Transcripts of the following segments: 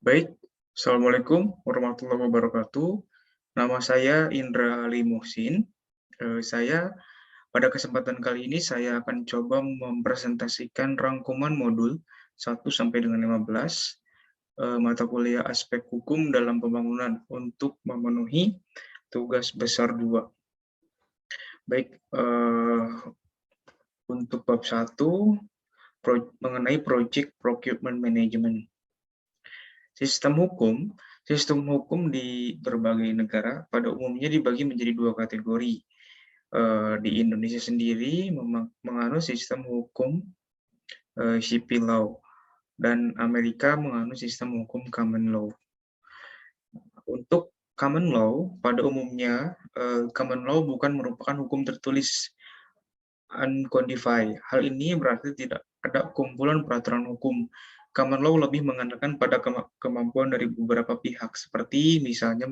Baik, Assalamualaikum warahmatullahi wabarakatuh. Nama saya Indra Ali Muhsin. Saya pada kesempatan kali ini saya akan coba mempresentasikan rangkuman modul 1 sampai dengan 15 mata kuliah aspek hukum dalam pembangunan untuk memenuhi tugas besar 2. Baik, untuk bab 1 mengenai Project Procurement Management. Sistem hukum di berbagai negara pada umumnya dibagi menjadi 2 kategori. Di Indonesia sendiri menganut sistem hukum civil law dan Amerika menganut sistem hukum common law. Untuk common law, pada umumnya common law bukan merupakan hukum tertulis uncodified. Hal ini berarti tidak ada kumpulan peraturan hukum. Common law lebih mengandalkan pada kemampuan dari beberapa pihak, seperti misalnya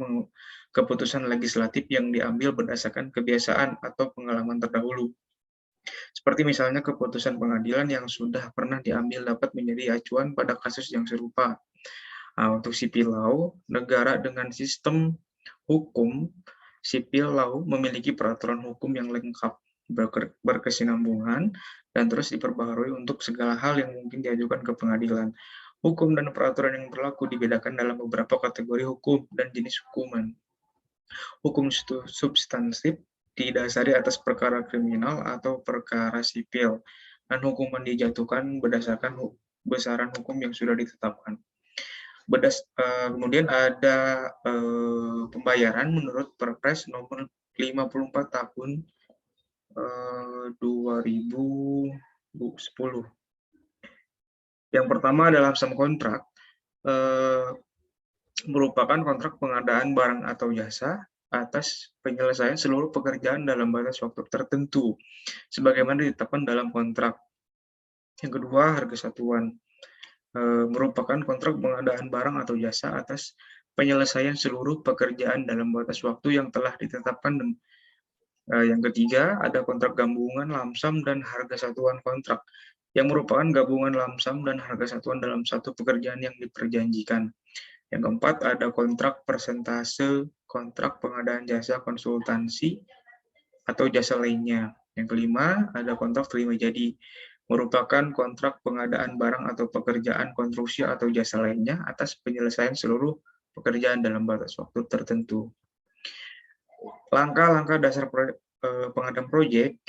keputusan legislatif yang diambil berdasarkan kebiasaan atau pengalaman terdahulu. Seperti misalnya keputusan pengadilan yang sudah pernah diambil dapat menjadi acuan pada kasus yang serupa. Nah, untuk civil law, negara dengan sistem hukum civil law memiliki peraturan hukum yang lengkap, berkesinambungan, dan terus diperbaharui untuk segala hal yang mungkin diajukan ke pengadilan. Hukum dan peraturan yang berlaku dibedakan dalam beberapa kategori hukum dan jenis hukuman. Hukum substansif didasari atas perkara kriminal atau perkara sipil, dan hukuman dijatuhkan berdasarkan besaran hukum yang sudah ditetapkan. Kemudian ada pembayaran menurut Perpres nomor 54 tahun 2010. Yang pertama adalah sum kontrak, merupakan kontrak pengadaan barang atau jasa atas penyelesaian seluruh pekerjaan dalam batas waktu tertentu, sebagaimana ditetapkan dalam kontrak. Yang kedua, harga satuan, merupakan kontrak pengadaan barang atau jasa atas penyelesaian seluruh pekerjaan dalam batas waktu yang telah ditetapkan. Yang ketiga, ada kontrak gabungan lamsam dan harga satuan kontrak, yang merupakan gabungan lamsam dan harga satuan dalam satu pekerjaan yang diperjanjikan. Yang keempat, ada kontrak persentase, kontrak pengadaan jasa konsultansi atau jasa lainnya. Yang kelima, ada kontrak terima jadi, merupakan kontrak pengadaan barang atau pekerjaan konstruksi atau jasa lainnya atas penyelesaian seluruh pekerjaan dalam batas waktu tertentu. Langkah-langkah dasar pengadaan proyek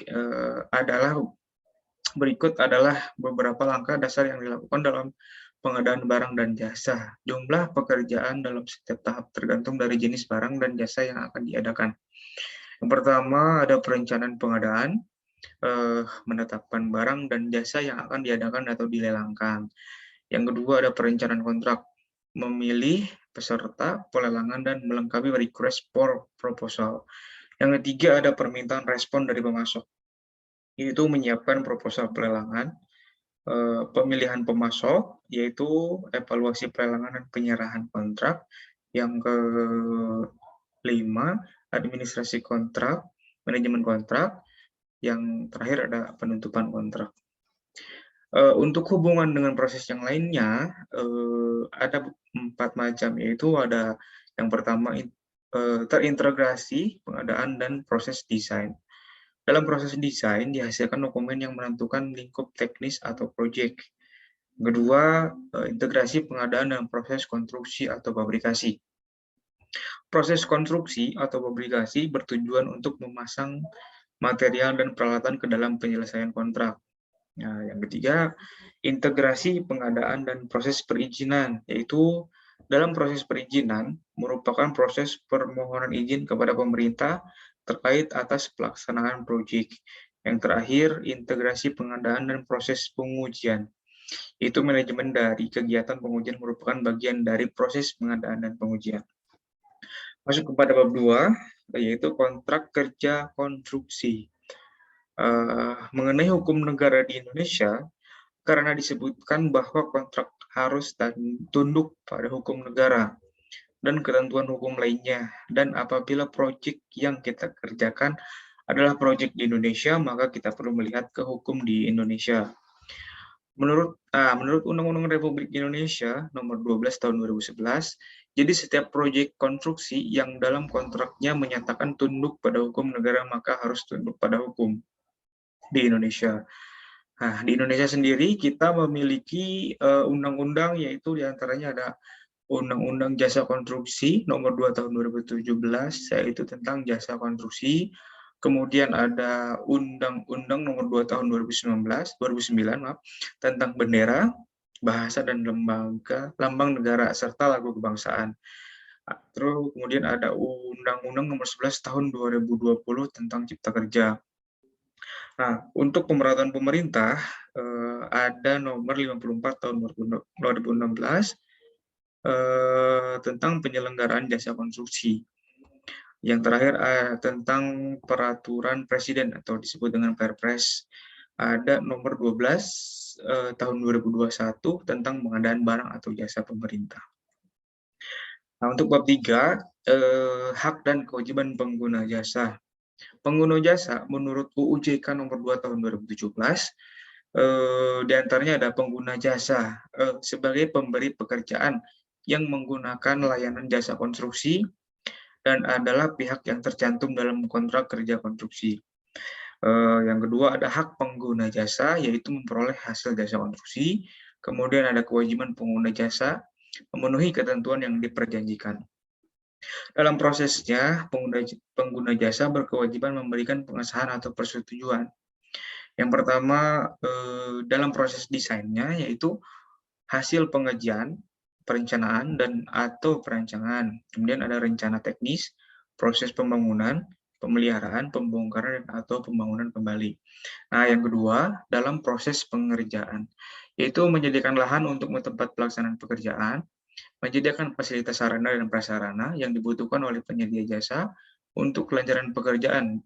berikut adalah beberapa langkah dasar yang dilakukan dalam pengadaan barang dan jasa. Jumlah pekerjaan dalam setiap tahap tergantung dari jenis barang dan jasa yang akan diadakan. Yang pertama ada perencanaan pengadaan, menetapkan barang dan jasa yang akan diadakan atau dilelangkan. Yang kedua ada perencanaan kontrak, memilih peserta pelelangan dan melengkapi request for proposal. Yang ketiga ada permintaan respon dari pemasok, yaitu menyiapkan proposal pelelangan, pemilihan pemasok, yaitu evaluasi pelelangan dan penyerahan kontrak. Yang kelima, administrasi kontrak, manajemen kontrak. Yang terakhir ada penutupan kontrak. Untuk hubungan dengan proses yang lainnya, ada 4 macam, yaitu ada yang pertama terintegrasi pengadaan dan proses desain. Dalam proses desain dihasilkan dokumen yang menentukan lingkup teknis atau proyek. Kedua, integrasi pengadaan dan proses konstruksi atau fabrikasi. Proses konstruksi atau fabrikasi bertujuan untuk memasang material dan peralatan ke dalam penyelesaian kontrak. Nah, yang ketiga, integrasi pengadaan dan proses perizinan, yaitu dalam proses perizinan merupakan proses permohonan izin kepada pemerintah terkait atas pelaksanaan proyek. Yang terakhir, integrasi pengadaan dan proses pengujian, yaitu manajemen dari kegiatan pengujian merupakan bagian dari proses pengadaan dan pengujian. Masuk kepada bab 2, yaitu kontrak kerja konstruksi. Mengenai hukum negara di Indonesia, karena disebutkan bahwa kontrak harus tunduk pada hukum negara dan ketentuan hukum lainnya, dan apabila proyek yang kita kerjakan adalah proyek di Indonesia, maka kita perlu melihat ke hukum di Indonesia. Menurut Undang-Undang Republik Indonesia Nomor 12 Tahun 2011, jadi setiap proyek konstruksi yang dalam kontraknya menyatakan tunduk pada hukum negara maka harus tunduk pada hukum di Indonesia. Nah, di Indonesia sendiri kita memiliki undang-undang, yaitu diantaranya ada Undang-Undang Jasa Konstruksi Nomor 2 Tahun 2017, yaitu tentang jasa konstruksi. Kemudian ada Undang-Undang Nomor 2 Tahun 2009 maaf, tentang bendera, bahasa dan lambang negara serta lagu kebangsaan. Terus kemudian ada Undang-Undang Nomor 11 Tahun 2020 tentang Cipta Kerja. Nah, untuk pemerataan pemerintah ada Nomor 54 Tahun 2016 tentang penyelenggaraan jasa konstruksi. Yang terakhir tentang peraturan presiden atau disebut dengan Perpres. Ada Nomor 12 Tahun 2021 tentang pengadaan barang atau jasa pemerintah. Nah, untuk bab 3, hak dan kewajiban pengguna jasa. Pengguna jasa menurut UU JK Nomor 2 Tahun 2017, diantaranya ada pengguna jasa sebagai pemberi pekerjaan yang menggunakan layanan jasa konstruksi dan adalah pihak yang tercantum dalam kontrak kerja konstruksi. Yang kedua ada hak pengguna jasa, yaitu memperoleh hasil jasa konstruksi. Kemudian ada kewajiban pengguna jasa memenuhi ketentuan yang diperjanjikan. Dalam prosesnya, pengguna jasa berkewajiban memberikan pengesahan atau persetujuan. Yang pertama, dalam proses desainnya, yaitu hasil pengajian, perencanaan, dan atau perancangan. Kemudian ada rencana teknis, proses pembangunan, pemeliharaan, pembongkaran, atau pembangunan kembali. Nah, yang kedua, dalam proses pengerjaan, yaitu menyediakan lahan untuk tempat pelaksanaan pekerjaan, menyediakan fasilitas sarana dan prasarana yang dibutuhkan oleh penyedia jasa untuk kelancaran pekerjaan.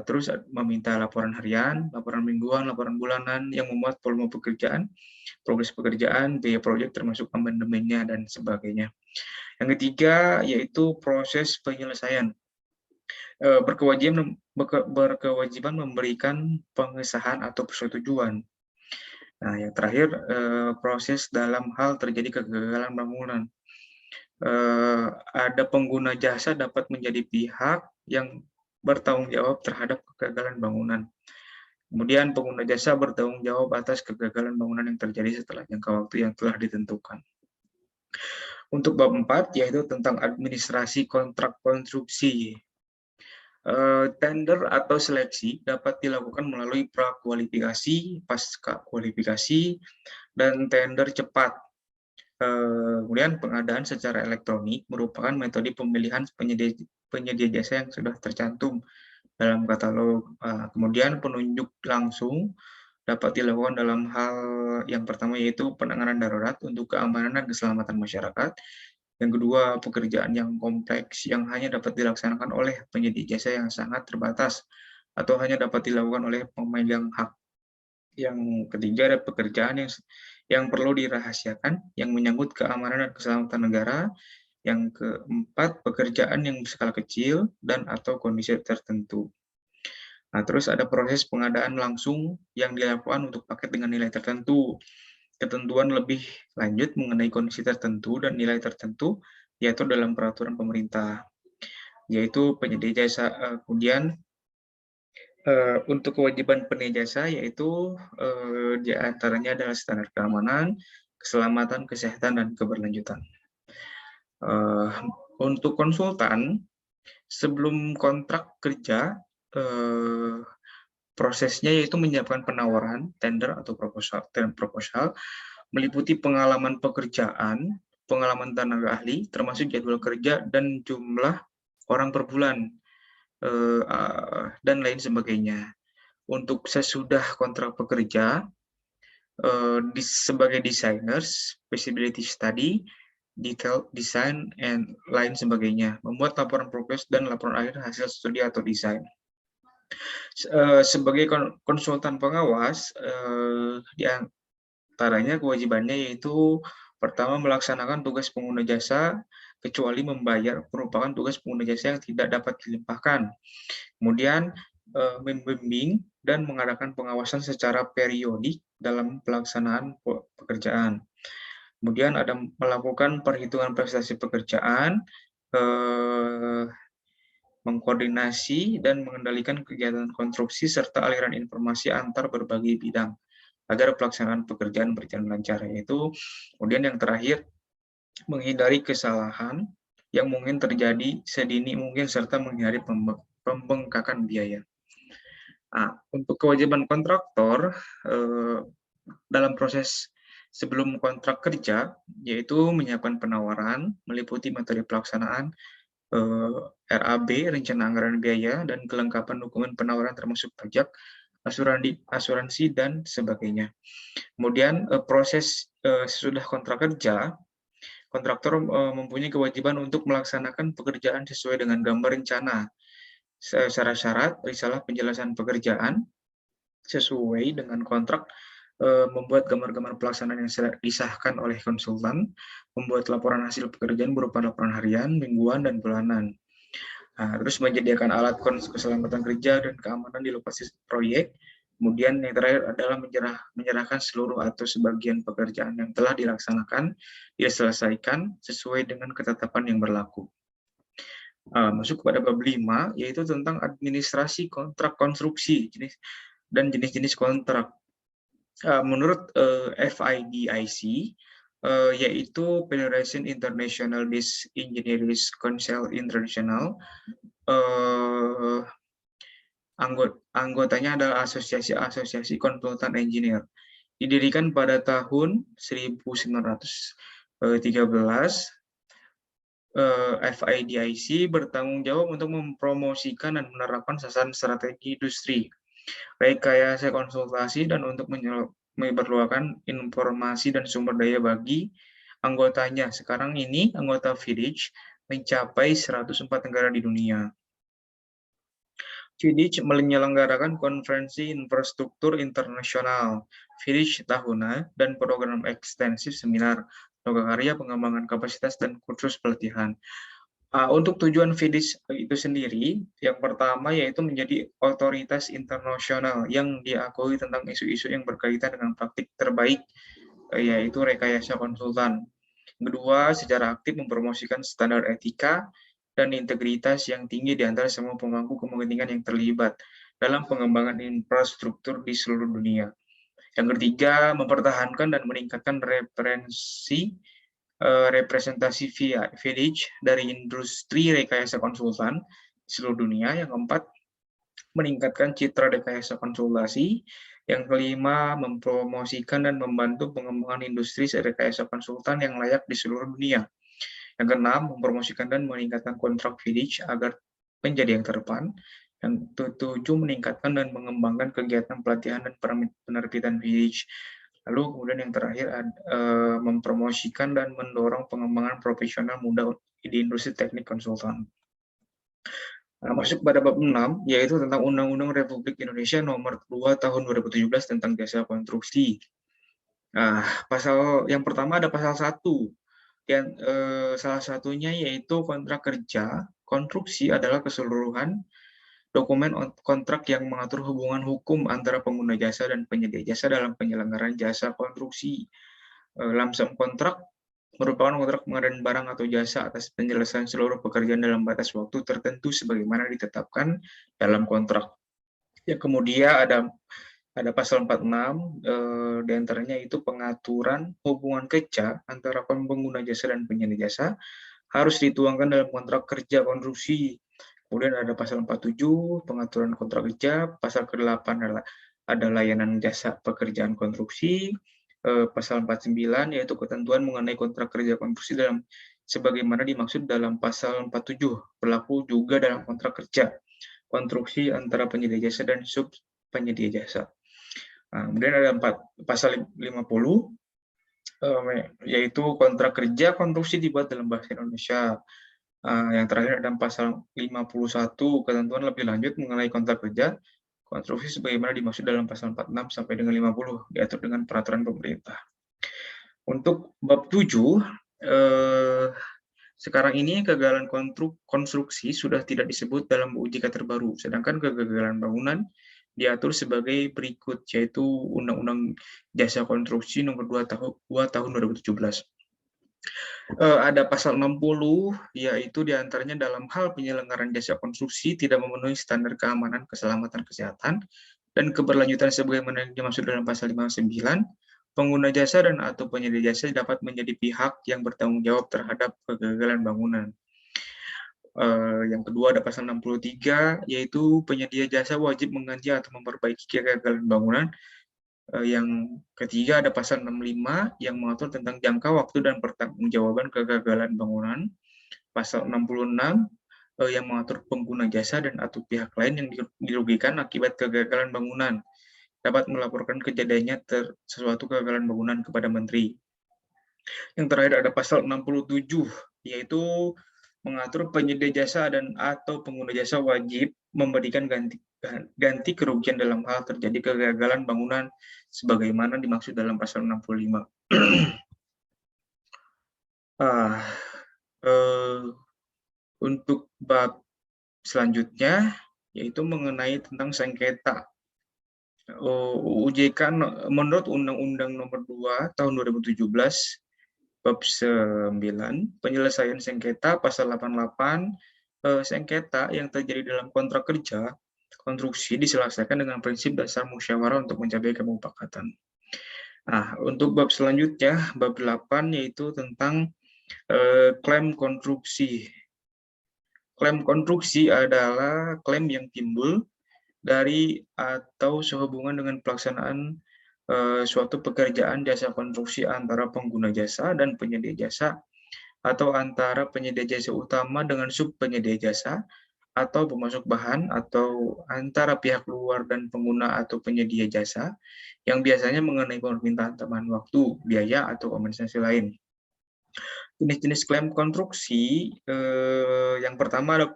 Terus meminta laporan harian, laporan mingguan, laporan bulanan yang memuat volume pekerjaan, progres pekerjaan, biaya proyek termasuk amandemennya, dan sebagainya. Yang ketiga yaitu proses penyelesaian. Berkewajiban memberikan pengesahan atau persetujuan. Nah, yang terakhir proses dalam hal terjadi kegagalan bangunan. Ada pengguna jasa dapat menjadi pihak yang bertanggung jawab terhadap kegagalan bangunan. Kemudian pengguna jasa bertanggung jawab atas kegagalan bangunan yang terjadi setelah jangka waktu yang telah ditentukan. Untuk bab 4 yaitu tentang administrasi kontrak konstruksi. Tender atau seleksi dapat dilakukan melalui prakualifikasi, pasca kualifikasi, dan tender cepat. Kemudian pengadaan secara elektronik merupakan metode pemilihan penyedia jasa yang sudah tercantum dalam katalog. Kemudian penunjuk langsung dapat dilakukan dalam hal yang pertama yaitu penanganan darurat untuk keamanan dan keselamatan masyarakat. Yang kedua, pekerjaan yang kompleks yang hanya dapat dilaksanakan oleh penyedia jasa yang sangat terbatas atau hanya dapat dilakukan oleh pemegang hak. Yang ketiga, ada pekerjaan yang perlu dirahasiakan yang menyangkut keamanan dan keselamatan negara. Yang keempat, pekerjaan yang berskala kecil dan atau kondisi tertentu. Nah, terus ada proses pengadaan langsung yang dilakukan untuk paket dengan nilai tertentu. Ketentuan lebih lanjut mengenai kondisi tertentu dan nilai tertentu diatur dalam peraturan pemerintah, yaitu penyedia jasa. Kemudian untuk kewajiban penyedia jasa yaitu di antaranya adalah standar keamanan, keselamatan, kesehatan, dan keberlanjutan. Untuk konsultan, sebelum kontrak kerja, prosesnya yaitu menyiapkan penawaran, tender atau proposal, meliputi pengalaman pekerjaan, pengalaman tenaga ahli, termasuk jadwal kerja dan jumlah orang per bulan, dan lain sebagainya. Untuk sesudah kontrak pekerja, sebagai designers, feasibility study, detail design, and lain sebagainya, membuat laporan progres dan laporan akhir hasil studi atau desain. Sebagai konsultan pengawas, di antaranya kewajibannya yaitu pertama melaksanakan tugas pengguna jasa kecuali membayar merupakan tugas pengguna jasa yang tidak dapat dilimpahkan. Kemudian membimbing dan mengadakan pengawasan secara periodik dalam pelaksanaan pekerjaan. Kemudian ada melakukan perhitungan prestasi pekerjaan, mengkoordinasi dan mengendalikan kegiatan konstruksi serta aliran informasi antar berbagai bidang agar pelaksanaan pekerjaan berjalan lancar. Yaitu kemudian yang terakhir, menghindari kesalahan yang mungkin terjadi sedini mungkin serta menghindari pembengkakan biaya. Nah, untuk kewajiban kontraktor dalam proses sebelum kontrak kerja, yaitu menyiapkan penawaran, meliputi materi pelaksanaan, RAB, rencana anggaran biaya, dan kelengkapan dokumen penawaran termasuk pajak, asuransi, dan sebagainya. Kemudian proses sesudah kontrak kerja, kontraktor mempunyai kewajiban untuk melaksanakan pekerjaan sesuai dengan gambar rencana, syarat-syarat, risalah penjelasan pekerjaan, sesuai dengan kontrak, membuat gambar-gambar pelaksanaan yang disahkan oleh konsultan, membuat laporan hasil pekerjaan berupa laporan harian, mingguan, dan bulanan. Nah, terus menyediakan alat keselamatan kerja dan keamanan di lokasi proyek. Kemudian yang terakhir adalah menyerahkan seluruh atau sebagian pekerjaan yang telah dilaksanakan, diselesaikan sesuai dengan ketetapan yang berlaku. Masuk kepada bab 5, yaitu tentang administrasi kontrak konstruksi dan jenis-jenis kontrak. Menurut FIDIC, yaitu Federation International des Engineers Council International, anggotanya adalah asosiasi konsultan engineer. Didirikan pada tahun 1913, FIDIC bertanggung jawab untuk mempromosikan dan menerapkan sasaran strategi industri, rekayasa konsultasi, dan untuk memperluaskan informasi dan sumber daya bagi anggotanya. Sekarang ini anggota FIDIC mencapai 104 negara di dunia. FIDIC menyelenggarakan konferensi infrastruktur internasional, FIDIC tahunan, dan program ekstensif seminar, lokakarya, pengembangan kapasitas, dan kursus pelatihan. Untuk tujuan FIDIC itu sendiri, yang pertama yaitu menjadi otoritas internasional yang diakui tentang isu-isu yang berkaitan dengan praktik terbaik, yaitu rekayasa konsultan. Kedua, secara aktif mempromosikan standar etika dan integritas yang tinggi di antara semua pemangku kepentingan yang terlibat dalam pengembangan infrastruktur di seluruh dunia. Yang ketiga, mempertahankan dan meningkatkan representasi FIDIC dari industri rekayasa konsultan di seluruh dunia. Yang keempat, meningkatkan citra rekayasa konsultasi. Yang kelima, mempromosikan dan membantu pengembangan industri rekayasa konsultan yang layak di seluruh dunia. Yang keenam, mempromosikan dan meningkatkan kontrak FIDIC agar menjadi yang terdepan. Yang ketujuh, meningkatkan dan mengembangkan kegiatan pelatihan dan penerbitan FIDIC. Lalu kemudian yang terakhir, mempromosikan dan mendorong pengembangan profesional muda di industri teknik konsultan. Masuk pada bab 6, yaitu tentang Undang-Undang Republik Indonesia Nomor 2 Tahun 2017 tentang jasa konstruksi. Pasal yang pertama ada pasal 1. Salah satunya yaitu kontrak kerja konstruksi adalah keseluruhan dokumen kontrak yang mengatur hubungan hukum antara pengguna jasa dan penyedia jasa dalam penyelenggaraan jasa konstruksi. Lump-sum kontrak merupakan kontrak pengadaan barang atau jasa atas penyelesaian seluruh pekerjaan dalam batas waktu tertentu sebagaimana ditetapkan dalam kontrak. Yang kemudian ada pasal 46, diantaranya itu pengaturan hubungan kerja antara pengguna jasa dan penyedia jasa harus dituangkan dalam kontrak kerja konstruksi. Kemudian ada pasal 47, pengaturan kontrak kerja. Pasal ke-8 ada layanan jasa pekerjaan konstruksi. Pasal 49, yaitu ketentuan mengenai kontrak kerja konstruksi dalam sebagaimana dimaksud dalam pasal 47, berlaku juga dalam kontrak kerja konstruksi antara penyedia jasa dan subpenyedia jasa. Kemudian ada pasal 50, yaitu kontrak kerja konstruksi dibuat dalam bahasa Indonesia. Yang terakhir ada pasal 51, ketentuan lebih lanjut mengenai kontrak kerja konstruksi sebagaimana dimaksud dalam pasal 46 sampai dengan 50, diatur dengan peraturan pemerintah. Untuk bab 7, sekarang ini kegagalan konstruksi sudah tidak disebut dalam UJK terbaru, sedangkan kegagalan bangunan diatur sebagai berikut, yaitu Undang-Undang Jasa Konstruksi Nomor 2 Tahun 2017. Ada pasal 60, yaitu diantaranya dalam hal penyelenggaraan jasa konstruksi tidak memenuhi standar keamanan, keselamatan, kesehatan, dan keberlanjutan sebagaimana yang dimaksud dalam pasal 59, pengguna jasa dan atau penyedia jasa dapat menjadi pihak yang bertanggung jawab terhadap kegagalan bangunan. Yang kedua ada pasal 63, yaitu penyedia jasa wajib mengganti atau memperbaiki kegagalan bangunan. Yang ketiga ada pasal 65 yang mengatur tentang jangka waktu dan pertanggungjawaban kegagalan bangunan. Pasal 66 yang mengatur pengguna jasa dan atau pihak lain yang dirugikan akibat kegagalan bangunan dapat melaporkan kejadiannya sesuatu kegagalan bangunan kepada menteri. Yang terakhir ada pasal 67, yaitu mengatur penyedia jasa dan atau pengguna jasa wajib memberikan ganti kerugian dalam hal terjadi kegagalan bangunan sebagaimana dimaksud dalam pasal 65. Untuk bab selanjutnya yaitu mengenai tentang sengketa. UJK menurut Undang-Undang Nomor 2 Tahun 2017 bab 9 penyelesaian sengketa pasal 88, sengketa yang terjadi dalam kontrak kerja konstruksi diselesaikan dengan prinsip dasar musyawarah untuk mencapai kesepakatan. Nah, untuk bab selanjutnya bab 8 yaitu tentang klaim konstruksi. Klaim konstruksi adalah klaim yang timbul dari atau sehubungan dengan pelaksanaan suatu pekerjaan jasa konstruksi antara pengguna jasa dan penyedia jasa, atau antara penyedia jasa utama dengan subpenyedia jasa, atau pemasok bahan, atau antara pihak luar dan pengguna atau penyedia jasa, yang biasanya mengenai permintaan tambahan waktu, biaya, atau kompensasi lain. Jenis-jenis klaim konstruksi, yang pertama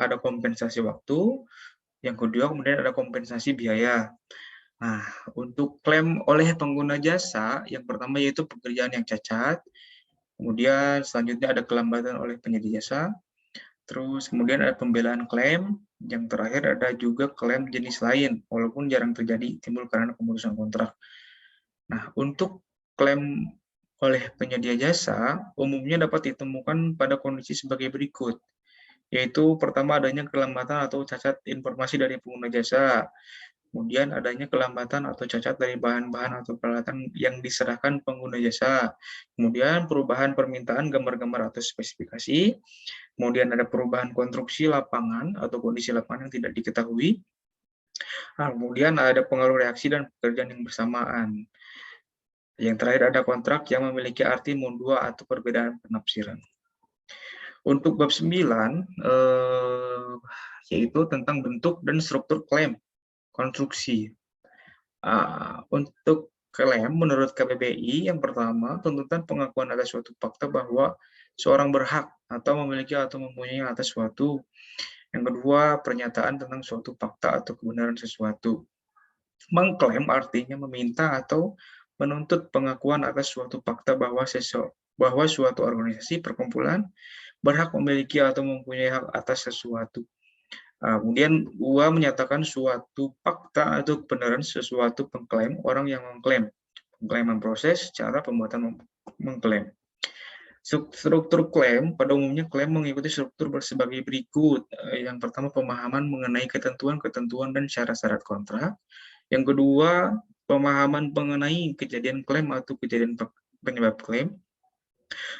ada kompensasi waktu, yang kedua kemudian ada kompensasi biaya. Nah, untuk klaim oleh pengguna jasa, yang pertama yaitu pekerjaan yang cacat, kemudian selanjutnya ada kelambatan oleh penyedia jasa, terus kemudian ada pembelaan klaim, yang terakhir ada juga klaim jenis lain, walaupun jarang terjadi timbul karena pemutusan kontrak. Nah, untuk klaim oleh penyedia jasa, umumnya dapat ditemukan pada kondisi sebagai berikut, yaitu pertama adanya kelambatan atau cacat informasi dari pengguna jasa, kemudian adanya kelambatan atau cacat dari bahan-bahan atau peralatan yang diserahkan pengguna jasa, kemudian perubahan permintaan gambar-gambar atau spesifikasi, kemudian ada perubahan konstruksi lapangan atau kondisi lapangan yang tidak diketahui, kemudian ada pengaruh reaksi dan pekerjaan yang bersamaan. Yang terakhir ada kontrak yang memiliki arti mundua atau perbedaan penafsiran. Untuk bab 9, yaitu tentang bentuk dan struktur klaim konstruksi. Untuk klaim menurut KBBI, yang pertama, tuntutan pengakuan atas suatu fakta bahwa seorang berhak atau memiliki atau mempunyai atas suatu. Yang kedua, pernyataan tentang suatu fakta atau kebenaran sesuatu. Mengklaim artinya meminta atau menuntut pengakuan atas suatu fakta bahwa suatu organisasi perkumpulan berhak memiliki atau mempunyai hak atas sesuatu. Kemudian dua, menyatakan suatu fakta atau kebenaran sesuatu pengklaim orang yang mengklaim. Pengklaiman proses, cara pembuatan mengklaim. Struktur klaim, pada umumnya klaim mengikuti struktur sebagai berikut. Yang pertama, pemahaman mengenai ketentuan dan syarat-syarat kontrak. Yang kedua, pemahaman mengenai kejadian klaim atau kejadian penyebab klaim.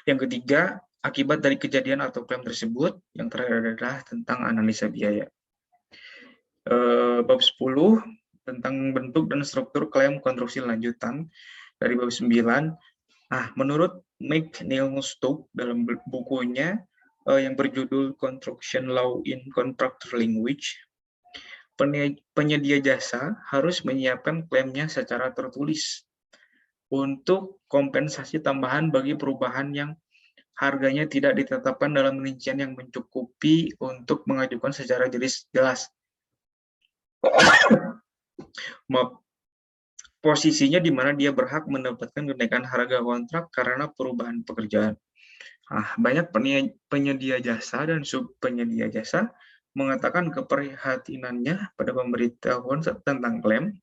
Yang ketiga, akibat dari kejadian atau klaim tersebut. Yang terakhir adalah tentang analisa biaya. Bab 10 tentang bentuk dan struktur klaim konstruksi lanjutan dari bab 9. Menurut McNeil-Stoke dalam bukunya yang berjudul Construction Law in Contractor Language, penyedia jasa harus menyiapkan klaimnya secara tertulis untuk kompensasi tambahan bagi perubahan yang harganya tidak ditetapkan dalam rincian yang mencukupi untuk mengajukan secara jelas. Posisinya di mana dia berhak mendapatkan kenaikan harga kontrak karena perubahan pekerjaan. Banyak penyedia jasa dan subpenyedia jasa mengatakan keprihatinannya pada pemberitahuan tentang klaim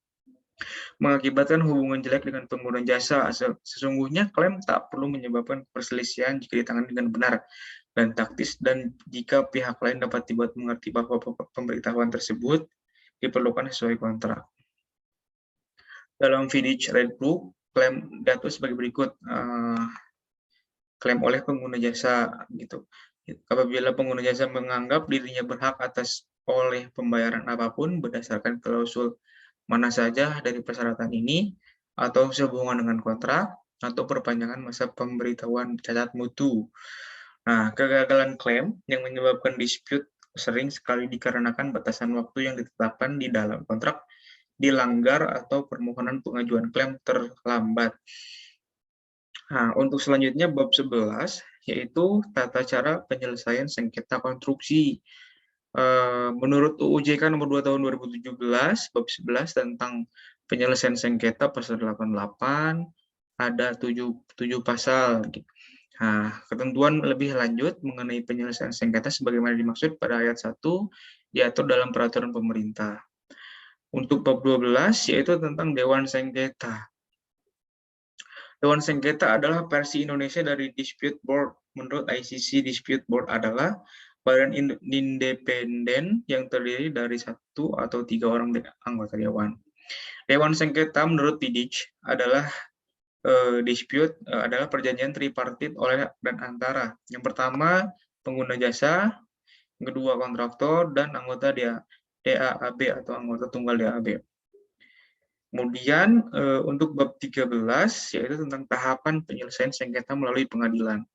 mengakibatkan hubungan jelek dengan pengguna jasa. Sesungguhnya klaim tak perlu menyebabkan perselisihan jika ditangani dengan benar dan taktis, dan jika pihak lain dapat dibuat mengerti bahwa pemberitahuan tersebut diperlukan sesuai kontrak. Dalam Vidic Red Book, klaim diatur sebagai berikut. Klaim oleh pengguna jasa gitu. Apabila pengguna jasa menganggap dirinya berhak atas oleh pembayaran apapun berdasarkan klausul mana saja dari persyaratan ini, atau sehubungan dengan kontrak, atau perpanjangan masa pemberitahuan cacat mutu. Nah, kegagalan klaim yang menyebabkan dispute sering sekali dikarenakan batasan waktu yang ditetapkan di dalam kontrak dilanggar atau permohonan pengajuan klaim terlambat. Nah, untuk selanjutnya bab 11, yaitu tata cara penyelesaian sengketa konstruksi. Menurut UU JK nomor 2 tahun 2017, bab 11 tentang penyelesaian sengketa pasal 88, ada 7 pasal. Nah, ketentuan lebih lanjut mengenai penyelesaian sengketa sebagaimana dimaksud pada ayat 1 diatur dalam peraturan pemerintah. Untuk bab 12 yaitu tentang Dewan Sengketa. Dewan Sengketa adalah versi Indonesia dari Dispute Board. Menurut ICC, Dispute Board adalah badan independen yang terdiri dari 1 atau 3 orang anggota dewan. Dewan Sengketa menurut Vidic adalah dispute adalah perjanjian tripartit oleh dan antara yang pertama pengguna jasa, yang kedua kontraktor, dan anggota DAAB atau anggota tunggal DAAB. Kemudian untuk bab 13 yaitu tentang tahapan penyelesaian sengketa melalui pengadilan,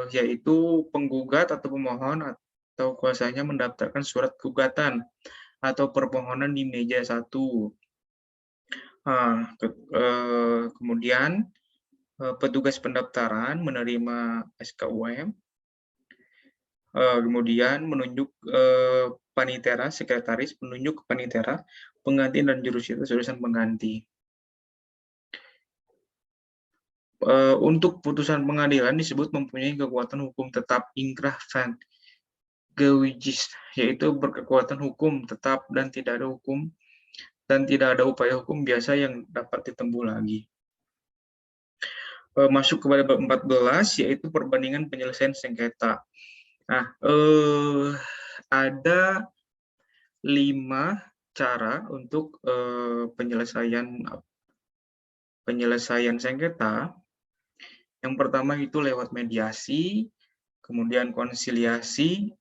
yaitu penggugat atau pemohon atau kuasanya mendaftarkan surat gugatan atau permohonan di meja 1. Kemudian petugas pendaftaran menerima SKUM, kemudian menunjuk panitera, sekretaris, menunjuk panitera, pengganti dan jurusan pengganti. Untuk putusan pengadilan disebut mempunyai kekuatan hukum tetap inkrah van gewis, yaitu berkekuatan hukum tetap dan tidak ada upaya hukum biasa yang dapat ditempuh lagi. Masuk kepada bab 14 yaitu perbandingan penyelesaian sengketa. Nah, ada 5 cara untuk penyelesaian sengketa. Yang pertama itu lewat mediasi, kemudian konsiliasi,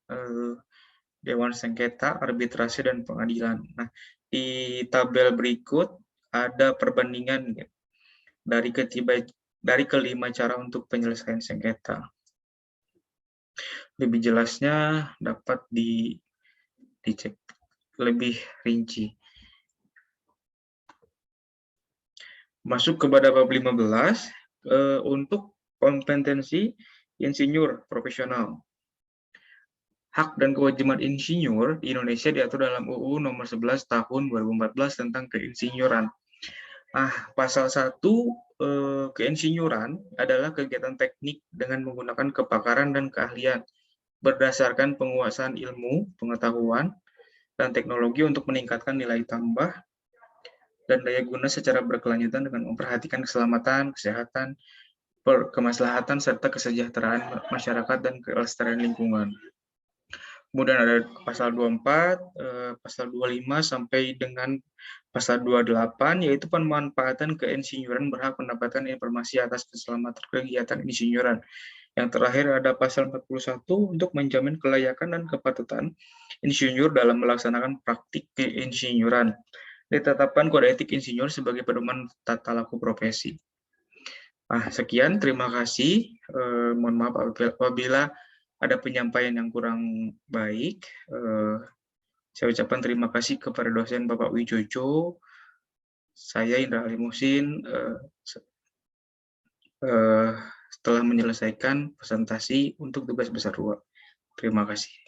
dewan sengketa, arbitrase, dan pengadilan. Nah, di tabel berikut ada perbandingan dari kelima cara untuk penyelesaian sengketa. Lebih jelasnya dapat dicek lebih rinci. Masuk kepada bab 15 untuk kompetensi insinyur profesional. Hak dan kewajiban insinyur di Indonesia diatur dalam UU nomor 11 tahun 2014 tentang keinsinyuran. Nah, pasal 1 keinsinyuran adalah kegiatan teknik dengan menggunakan kepakaran dan keahlian berdasarkan penguasaan ilmu, pengetahuan, dan teknologi untuk meningkatkan nilai tambah dan daya guna secara berkelanjutan dengan memperhatikan keselamatan, kesehatan, kemaslahatan, serta kesejahteraan masyarakat dan kelestarian lingkungan. Kemudian ada pasal 24, pasal 25 sampai dengan pasal 28, yaitu pemanfaatan keinsinyuran berhak mendapatkan informasi atas keselamatan kegiatan insinyuran. Yang terakhir ada pasal 41 untuk menjamin kelayakan dan kepatutan insinyur dalam melaksanakan praktik keinsinyuran. Ditetapkan kode etik insinyur sebagai pedoman tata laku profesi. Sekian, terima kasih. Mohon maaf apabila ada penyampaian yang kurang baik. Saya ucapkan terima kasih kepada dosen Bapak Wijojo. Saya Indra Ali Muhsin setelah menyelesaikan presentasi untuk tugas besar 2. Terima kasih.